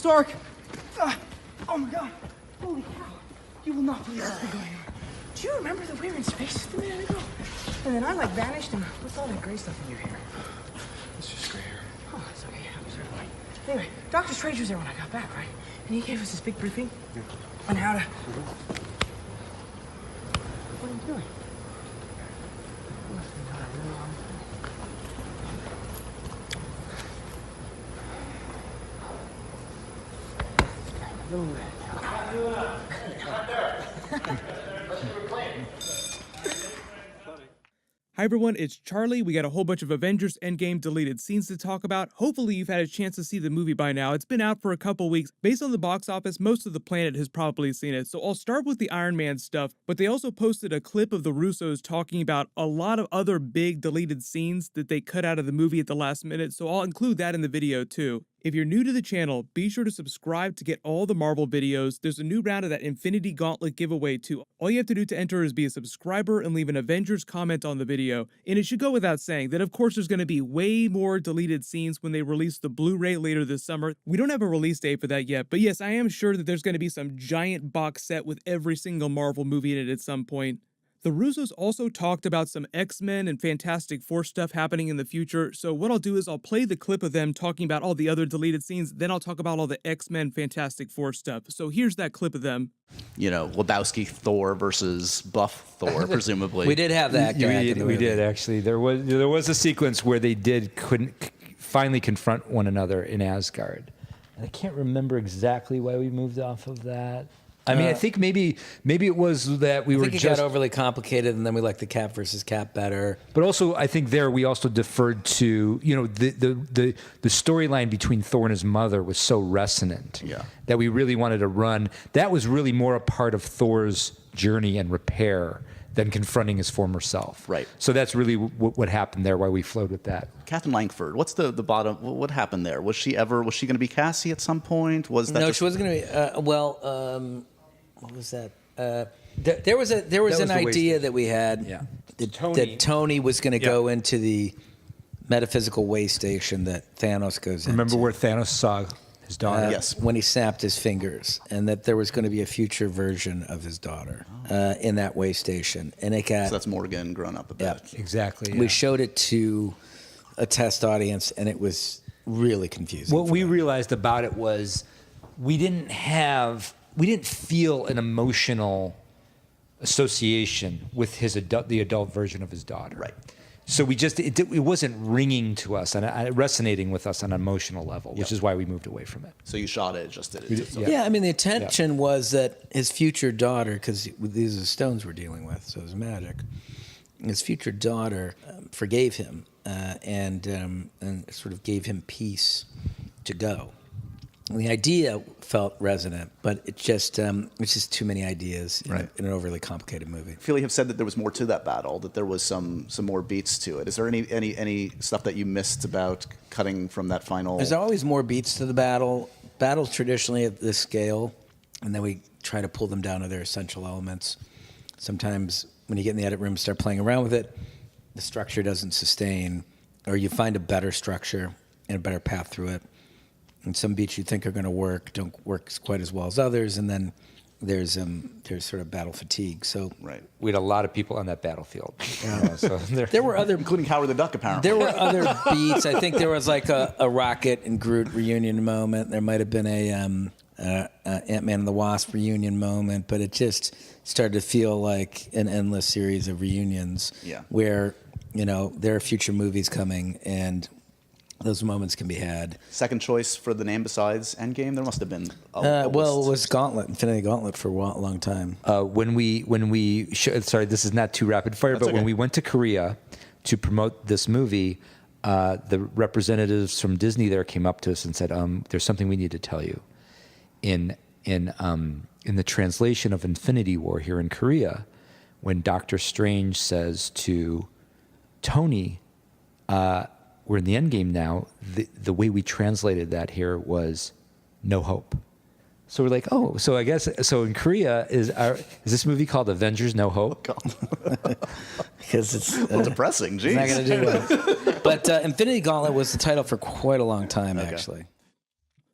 Stark. Oh my God. Holy cow. You will not believe what's been going on. Do you remember that we were in space just a minute ago? And then I like vanished, and what's all that gray stuff in your hair? It's just gray hair. Oh, it's okay. I'm sorry. Anyway, Dr. Strange was there when I got back, right? And he gave us this big briefing on how to... What are you doing? Hi everyone, it's Charlie. We got a whole bunch of Avengers Endgame deleted scenes to talk about. Hopefully you've had a chance to see the movie by now. It's been out for a couple weeks. Based on the box office, most of the planet has probably seen it. So I'll start with the Iron Man stuff, but they also posted a clip of the Russos talking about a lot of other big deleted scenes that they cut out of the movie at the last minute, so I'll include that in the video too. If you're new to the channel, be sure to subscribe to get all the Marvel videos. There's a new round of that Infinity Gauntlet giveaway too. All you have to do to enter is be a subscriber and leave an Avengers comment on the video. And it should go without saying that of course there's going to be way more deleted scenes when they release the Blu-ray later this summer. We don't have a release date for that yet, but yes, I am sure that there's going to be some giant box set with every single Marvel movie in it at some point. The Russos also talked about some X-Men and Fantastic Four stuff happening in the future, so what I'll do is I'll play the clip of them talking about all the other deleted scenes, then I'll talk about all the X-Men Fantastic Four stuff. So here's that clip of them. You know, Lebowski Thor versus Buff Thor, presumably. We did have that. We did actually. There was a sequence where they couldn't finally confront one another in Asgard, and I can't remember exactly why we moved off of that. I mean, I think maybe it was that we were just... got overly complicated, and then we liked the Cap versus Cap better. But also, I think we also deferred to, you know, the storyline between Thor and his mother was so resonant that we really wanted to run. That was really more a part of Thor's journey and repair than confronting his former self. Right. So that's really what happened there, why we flowed with that. Captain Langford, what's the bottom? What happened there? Was she going to be Cassie at some point? Was that No, she wasn't going to be. What was that? There was an idea that we had that Tony was going to go into the metaphysical way station that Thanos goes into. Remember where Thanos saw his daughter? Yes. When he snapped his fingers, and that there was going to be a future version of his daughter in that way station. And it got... So that's Morgan grown up a bit. Yeah, exactly. We showed it to a test audience, and it was really confusing. What we realized about it was we didn't feel an emotional association with the adult version of his daughter. Right. So it wasn't ringing to us and resonating with us on an emotional level, which is why we moved away from it. So you shot it, just did it. Yeah, I mean, the intention was that his future daughter, because these are the stones we're dealing with, so it was magic. His future daughter forgave him and sort of gave him peace to go. And the idea felt resonant, but it's just too many ideas in an overly complicated movie. I feel you have said that there was more to that battle, that there was some more beats to it. Is there any stuff that you missed about cutting from that final? There's always more beats to the battle. Battles traditionally at this scale, and then we try to pull them down to their essential elements. Sometimes when you get in the edit room and start playing around with it, the structure doesn't sustain, or you find a better structure and a better path through it. And some beats you think are going to work don't work quite as well as others, and then there's sort of battle fatigue. So we had a lot of people on that battlefield. So there were other, including Howard the Duck, apparently. There were other beats. I think there was like a Rocket and Groot reunion moment. There might have been a Ant-Man and the Wasp reunion moment, but it just started to feel like an endless series of reunions. Where there are future movies coming and those moments can be had. Second choice for the name besides Endgame? There must have been it was Gauntlet, Infinity Gauntlet for a long time. When we sorry, this is not too rapid fire, but when we went to Korea to promote this movie, the representatives from Disney there came up to us and said, "There's something we need to tell you." In the translation of Infinity War here in Korea, when Doctor Strange says to Tony, we're in the Endgame now, the way we translated that here was no hope. So we're like, oh, so I guess, so in Korea, is this movie called Avengers No Hope? Because it's depressing, geez. It's not going to do well. But Infinity Gauntlet was the title for quite a long time, actually.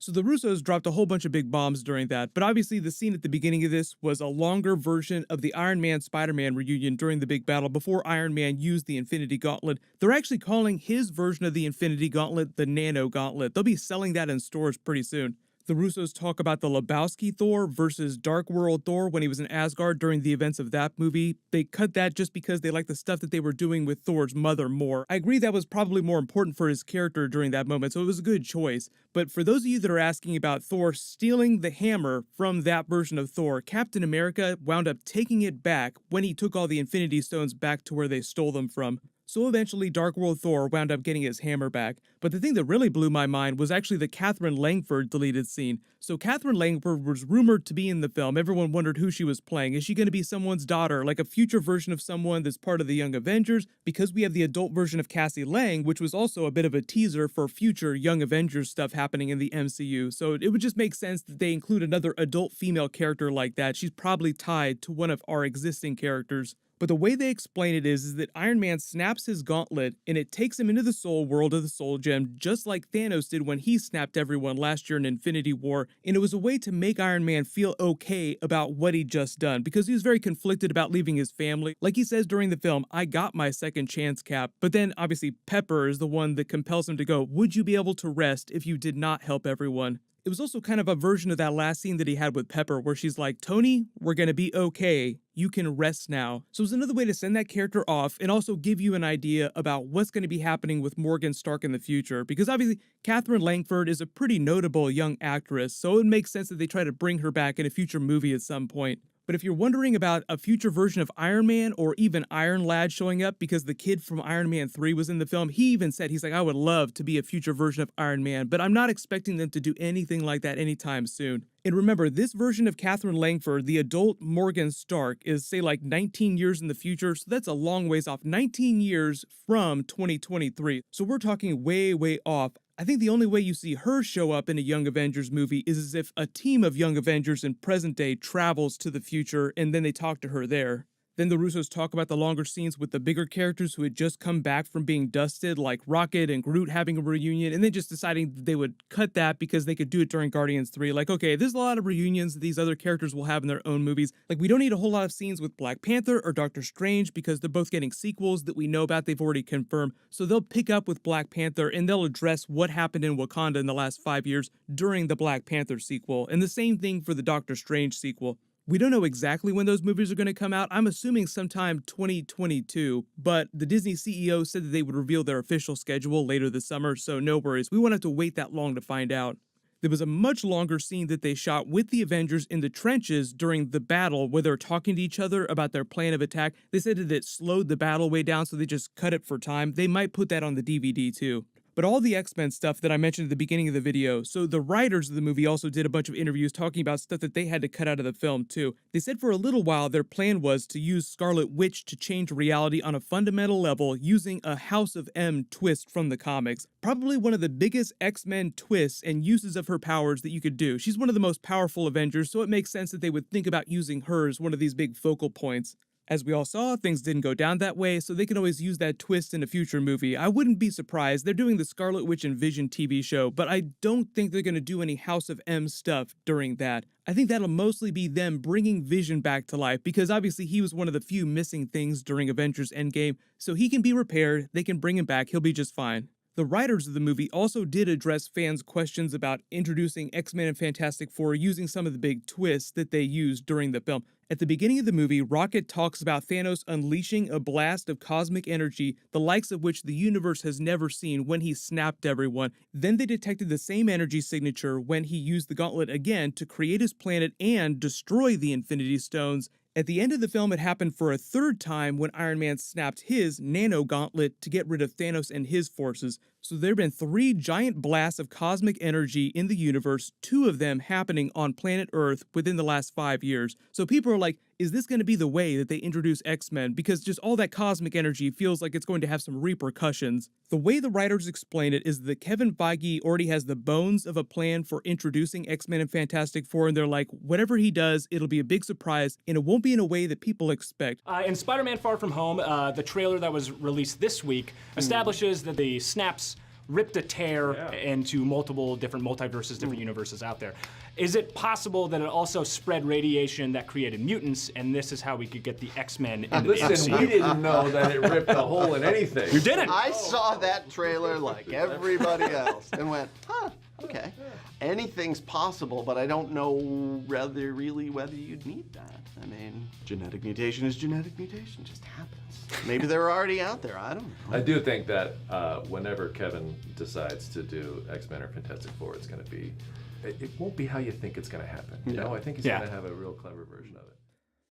So the Russos dropped a whole bunch of big bombs during that, but obviously the scene at the beginning of this was a longer version of the Iron Man Spider-Man reunion during the big battle before Iron Man used the Infinity Gauntlet. They're actually calling his version of the Infinity Gauntlet the Nano Gauntlet. They'll be selling that in stores pretty soon. The Russos talk about the Lebowski Thor versus Dark World Thor when he was in Asgard during the events of that movie. They cut that just because they liked the stuff that they were doing with Thor's mother more. I agree that was probably more important for his character during that moment, so it was a good choice. But for those of you that are asking about Thor stealing the hammer from that version of Thor, Captain America wound up taking it back when he took all the Infinity Stones back to where they stole them from. So eventually, Dark World Thor wound up getting his hammer back. But the thing that really blew my mind was actually the Catherine Langford deleted scene. So Catherine Langford was rumored to be in the film. Everyone wondered who she was playing. Is she going to be someone's daughter, like a future version of someone that's part of the Young Avengers? Because we have the adult version of Cassie Lang, which was also a bit of a teaser for future Young Avengers stuff happening in the MCU. So it would just make sense that they include another adult female character like that. She's probably tied to one of our existing characters. But the way they explain it is that Iron Man snaps his gauntlet and it takes him into the soul world of the Soul Gem, just like Thanos did when he snapped everyone last year in Infinity War. And it was a way to make Iron Man feel okay about what he'd just done, because he was very conflicted about leaving his family. Like he says during the film, I got my second chance, Cap. But then obviously Pepper is the one that compels him to go, would you be able to rest if you did not help everyone? It was also kind of a version of that last scene that he had with Pepper where she's like, Tony, we're gonna be okay. You can rest now. So it's another way to send that character off and also give you an idea about what's going to be happening with Morgan Stark in the future. Because obviously, Catherine Langford is a pretty notable young actress, so it makes sense that they try to bring her back in a future movie at some point. But if you're wondering about a future version of Iron Man or even Iron Lad showing up because the kid from Iron Man 3 was in the film, he even said, he's like, I would love to be a future version of Iron Man, but I'm not expecting them to do anything like that anytime soon. And remember, this version of Catherine Langford, the adult Morgan Stark, is, say, like 19 years in the future, so that's a long ways off. 19 years from 2023. So we're talking way, way off. I think the only way you see her show up in a Young Avengers movie is as if a team of Young Avengers in present day travels to the future and then they talk to her there. Then the Russos talk about the longer scenes with the bigger characters who had just come back from being dusted, like Rocket and Groot having a reunion, and then just deciding that they would cut that because they could do it during Guardians 3. Like, okay, there's a lot of reunions that these other characters will have in their own movies. Like, we don't need a whole lot of scenes with Black Panther or Doctor Strange because they're both getting sequels that we know about, they've already confirmed. So they'll pick up with Black Panther and they'll address what happened in Wakanda in the last 5 years during the Black Panther sequel. And the same thing for the Doctor Strange sequel. We don't know exactly when those movies are going to come out. I'm assuming sometime 2022, but the Disney CEO said that they would reveal their official schedule later this summer, so no worries. We won't have to wait that long to find out. There was a much longer scene that they shot with the Avengers in the trenches during the battle where they're talking to each other about their plan of attack. They said that it slowed the battle way down, so they just cut it for time. They might put that on the DVD too. But all the X-Men stuff that I mentioned at the beginning of the video, so the writers of the movie also did a bunch of interviews talking about stuff that they had to cut out of the film too. They said for a little while their plan was to use Scarlet Witch to change reality on a fundamental level using a House of M twist from the comics. Probably one of the biggest X-Men twists and uses of her powers that you could do. She's one of the most powerful Avengers, so it makes sense that they would think about using her as one of these big focal points. As we all saw, things didn't go down that way, so they can always use that twist in a future movie. I wouldn't be surprised. They're doing the Scarlet Witch and Vision TV show, but I don't think they're going to do any House of M stuff during that. I think that'll mostly be them bringing Vision back to life, because obviously he was one of the few missing things during Avengers Endgame, so he can be repaired, they can bring him back, he'll be just fine. The writers of the movie also did address fans' questions about introducing X-Men and Fantastic Four using some of the big twists that they used during the film. At the beginning of the movie, Rocket talks about Thanos unleashing a blast of cosmic energy, the likes of which the universe has never seen when he snapped everyone. Then they detected the same energy signature when he used the gauntlet again to create his planet and destroy the Infinity Stones. At the end of the film, it happened for a third time when Iron Man snapped his nano gauntlet to get rid of Thanos and his forces. So there have been 3 giant blasts of cosmic energy in the universe, 2 of them happening on planet Earth within the last 5 years. So people are like, is this going to be the way that they introduce X-Men? Because just all that cosmic energy feels like it's going to have some repercussions. The way the writers explain it is that Kevin Feige already has the bones of a plan for introducing X-Men and Fantastic Four, and they're like, whatever he does, it'll be a big surprise, and it won't be in a way that people expect. In Spider-Man Far From Home, the trailer that was released this week establishes that the snaps ripped a tear into multiple different multiverses, different universes out there. Is it possible that it also spread radiation that created mutants, and this is how we could get the X-Men into the Listen, MCU? we didn't know that it ripped a hole in anything. You didn't? I saw that trailer like everybody else and went, huh, okay. Anything's possible, but I don't know whether you'd need that. I mean, genetic mutation is genetic mutation, just happens. Maybe they're already out there, I don't know. I do think that whenever Kevin decides to do X-Men or Fantastic Four, it's going to be, it won't be how you think it's going to happen. You know, I think he's going to have a real clever version of it.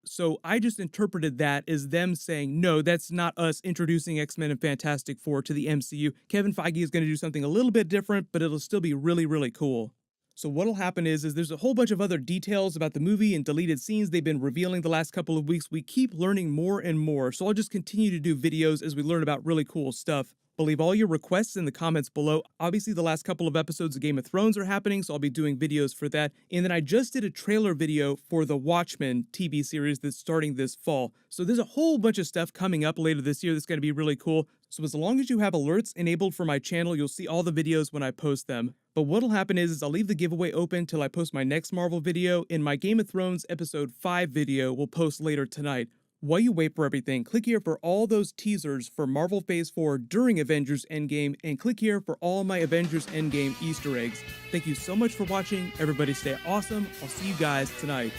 So I just interpreted that as them saying, no, that's not us introducing X-Men and Fantastic Four to the MCU. Kevin Feige is going to do something a little bit different, but it'll still be really, really cool. So what'll happen is there's a whole bunch of other details about the movie and deleted scenes they've been revealing the last couple of weeks. We keep learning more and more, so I'll just continue to do videos as we learn about really cool stuff. But leave all your requests in the comments below. Obviously, the last couple of episodes of Game of Thrones are happening, so I'll be doing videos for that. And then I just did a trailer video for the Watchmen TV series that's starting this fall. So there's a whole bunch of stuff coming up later this year that's going to be really cool. So as long as you have alerts enabled for my channel, you'll see all the videos when I post them. But what'll happen is I'll leave the giveaway open till I post my next Marvel video, and my Game of Thrones Episode 5 video will post later tonight. While you wait for everything, click here for all those teasers for Marvel Phase 4 during Avengers Endgame, and click here for all my Avengers Endgame Easter eggs. Thank you so much for watching. Everybody stay awesome. I'll see you guys tonight.